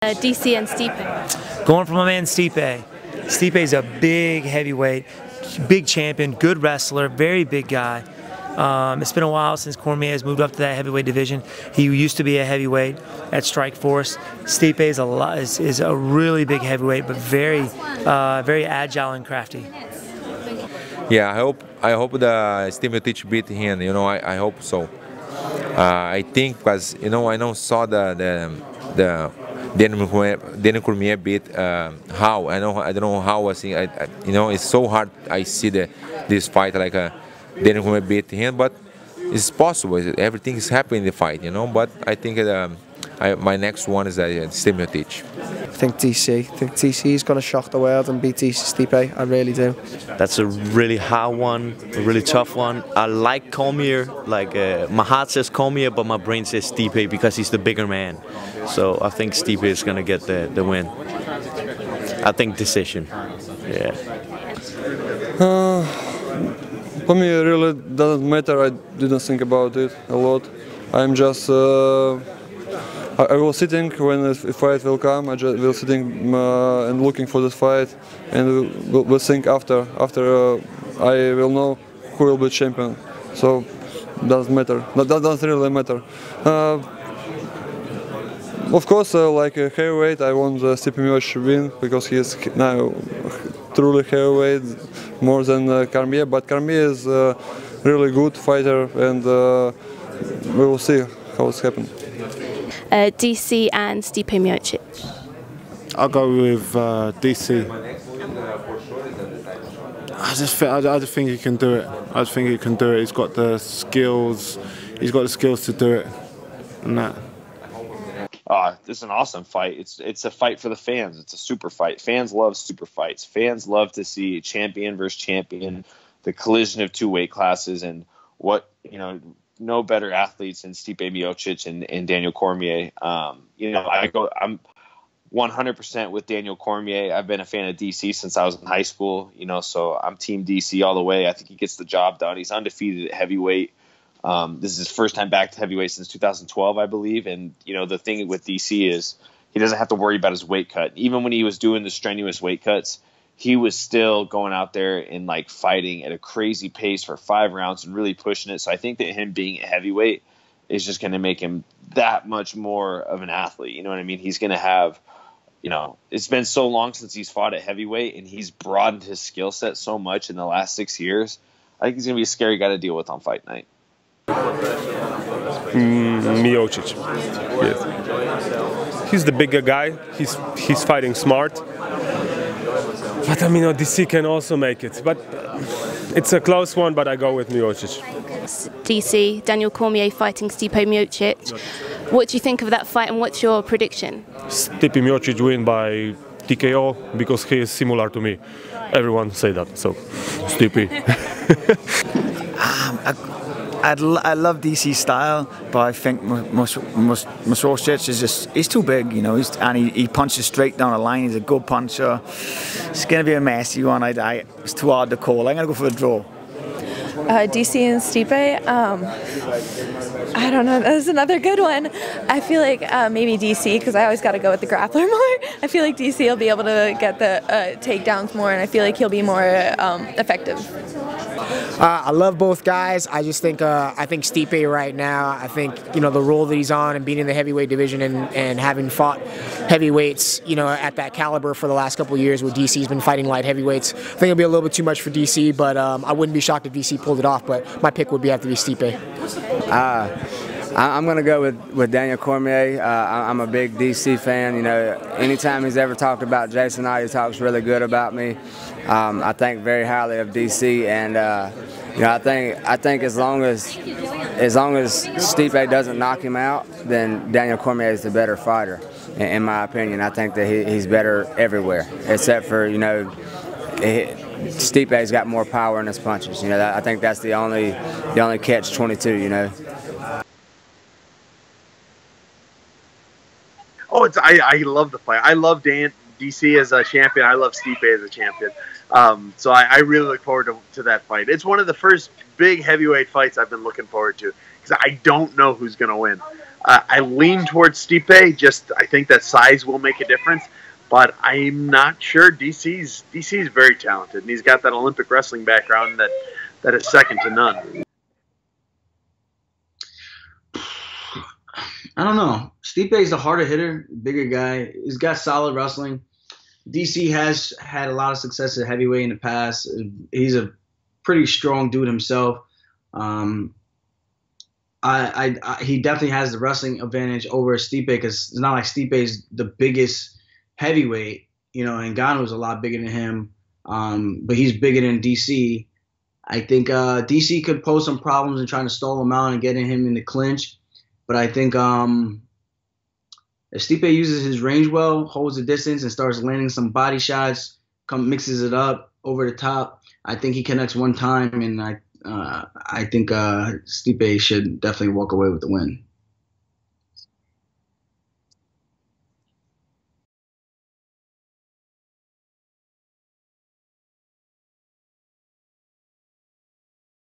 DC and Stipe. Going for my man Stipe. Stipe's a big heavyweight, big champion, good wrestler, very big guy. It's been a while since Cormier has moved up to that heavyweight division. He used to be a heavyweight at Strikeforce. Stipe is a really big heavyweight, but very agile and crafty. Yeah, I hope the Stipe Miocic beat him. You know, I hope so. I think because I saw the Daniel Cormier beat how I don't know how it's so hard. I see this fight like Daniel Cormier beat him, but it's possible. Everything is happening in the fight, But I think my next one is Stipe Miocic. I think DC is going to shock the world and beat Stipe. I really do. That's a really hard one, a really tough one. I like Cormier. Like my heart says Cormier, but my brain says Stipe because he's the bigger man. So I think Stipe is going to get the win. I think decision. Yeah. For me, it really doesn't matter. I didn't think about it a lot. I'm just. I was sitting when the fight will come. I just will sitting and looking for this fight, and we'll think after. I will know who will be champion. So doesn't matter. That doesn't really matter. Of course, like a heavyweight, I want Stipe Miocic to win because he is now truly heavyweight more than Cormier. But Cormier is a really good fighter, and we will see how it's happening. DC and Stipe Miocic. I'll go with DC. I just think he can do it. I just think he can do it. He's got the skills. He's got the skills to do it. And that. It's an awesome fight. It's a fight for the fans. It's a super fight. Fans love super fights. Fans love to see champion versus champion, the collision of two weight classes, and no better athletes than Stipe Miocic and Daniel Cormier. I'm 100% with Daniel Cormier. I've been a fan of DC since I was in high school, so I'm team DC all the way. I think he gets the job done. He's undefeated at heavyweight. This is his first time back to heavyweight since 2012, I believe. And, the thing with DC is he doesn't have to worry about his weight cut. Even when he was doing the strenuous weight cuts, he was still going out there and fighting at a crazy pace for 5 rounds and really pushing it. So I think that him being a heavyweight is just going to make him that much more of an athlete. You know what I mean? He's going to have, it's been so long since he's fought at heavyweight, and he's broadened his skill set so much in the last 6 years. I think he's going to be a scary guy to deal with on fight night. Miocic. Yes. He's the bigger guy. He's fighting smart. But DC can also make it. But it's a close one, but I go with Miocic. DC, Daniel Cormier fighting Stipe Miocic. What do you think of that fight, and what's your prediction? Stipe Miocic win by TKO because he is similar to me. Everyone say that, so Stipe. I love DC's style, but I think Miocic he's too big, and he punches straight down the line. He's a good puncher. It's going to be a messy one. It's too hard to call. I'm going to go for the draw. DC and Stipe, I don't know, that's another good one. I feel like maybe DC, because I always got to go with the grappler more. I feel like DC will be able to get the takedowns more, and I feel like he'll be more effective. I love both guys. I just think I think Stipe right now, I think the role that he's on and being in the heavyweight division and having fought heavyweights at that caliber for the last couple of years, where DC's been fighting light heavyweights, I think it'll be a little bit too much for DC, but I wouldn't be shocked if DC pulled it off, but my pick would have to be Stipe. I'm going to go with Daniel Cormier. I'm a big DC fan. Anytime he's ever talked about Jason, he talks really good about me. I think very highly of DC, and I think as long as Stipe doesn't knock him out, then Daniel Cormier is the better fighter, in my opinion. I think that he's better everywhere, except for Stipe's got more power in his punches. I think that's the only catch-22. I love the fight. I love DC as a champion. I love Stipe as a champion. So I really look forward to that fight. It's one of the first big heavyweight fights I've been looking forward to because I don't know who's going to win. I lean towards Stipe. Just I think that size will make a difference, but I'm not sure. DC's very talented, and he's got that Olympic wrestling background that is second to none. I don't know. Stipe is the harder hitter, bigger guy. He's got solid wrestling. DC has had a lot of success at heavyweight in the past. He's a pretty strong dude himself. He definitely has the wrestling advantage over Stipe because it's not like Stipe is the biggest heavyweight, you know, and Ngannou's a lot bigger than him, but he's bigger than DC. I think DC could pose some problems in trying to stall him out and getting him in the clinch, but I think if Stipe uses his range well, holds the distance, and starts landing some body shots, mixes it up over the top, I think he connects one time, and I think Stipe should definitely walk away with the win.